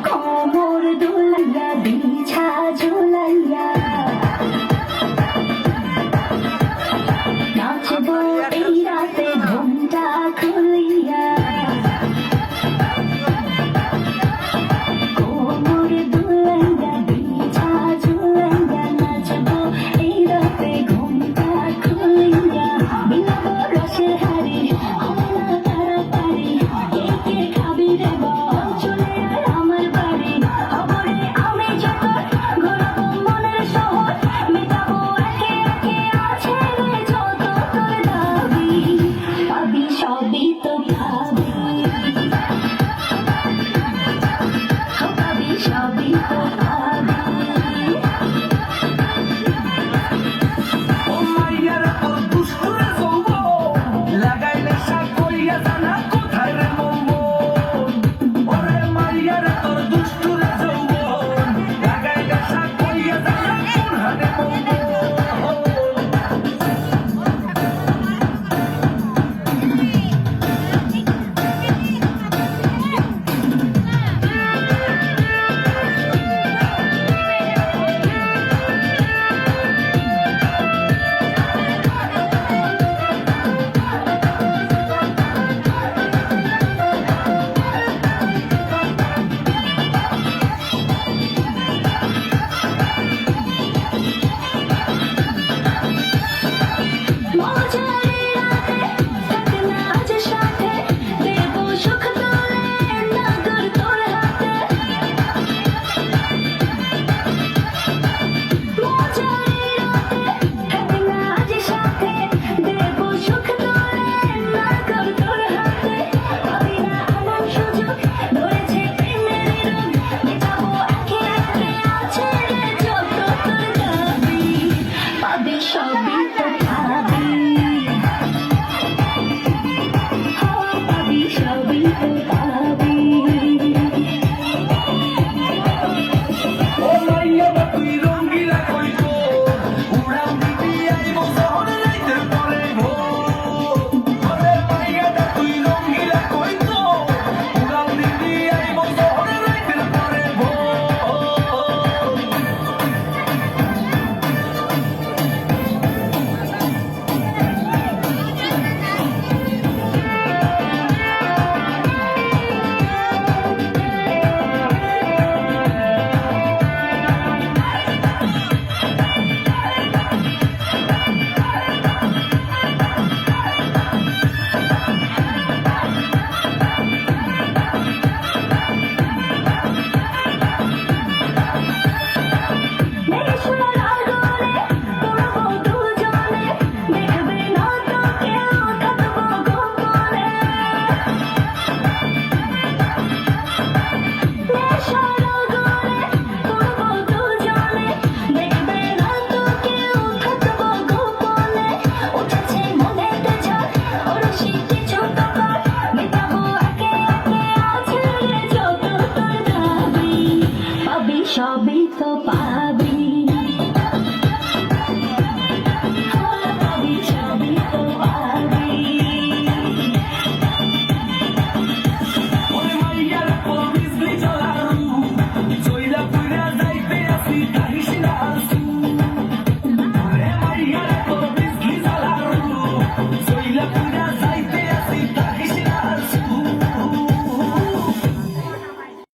কোমর দুলাইয়া বিছা ঝুলাইয়া নাচবো এই রাতে ঘুমটা খুলিয়া কোমর দুলাইয়া বিছা ঝুলাইয়া নাচবো এই রাতে ঘুমটা খুলিয়া বিলাবো রসের হাড়ি হবে না তাড়াতাড়ি কে খাবি রে বল চলে আয় আমার বাড়ি খবরে আমি যত ঘোরাবো মনের শহর মেটাবো একে একে আছে রে যত তোর দাবি পাবি সবই তো পাবি পাবি সবই তো পাবি ও মাইয়ার তোর দুষ্টুরে যৌবন লাগাইলে শাক করিয়া জানা কোথায় রে মন ওরে মাইয়ার তোর দুষ্টুরে যৌবন লাগাইলে শাক করিয়া জানা কোন হাতে মন মজারে রাতে থাকে না আজ সাথে দেবো সুখ তোরে নাগর তোর হাতে মজারে রাতে থাকে না আজ সাথে দেবো সুখ তোরে নাগর তোর হাতে পাবি না এমন সুযোগ ধরেছে প্রেমের রোগ মেটাবো একে একে আছে রে যত তোর দাবি পাবি সবই তো পাবি পাবি সবই তো পাবি ও মাইয়া তুই রঙ্গিলা কইতো উড়াও দিবি আইবো শহরে রাইতের পরে ভোর ওরে মাইয়া তুই রঙ্গিলা কইতো উড়াও দিবি আইবো শহরে রাইতের পরে ভোর নেশার আগুনে পড়বো দুজনে দেখবে না তো কেউ থাকবো গোপনে নেশার আগুনে পড়বো দুজনে দেখবে না তো কেউ থাকবো গোপনে উঠেছে মনেতে ঝড় ওরসি কিছু তো কর মেটাবো একে একে আছে রে যত তোর দাবি পাবি সবই তো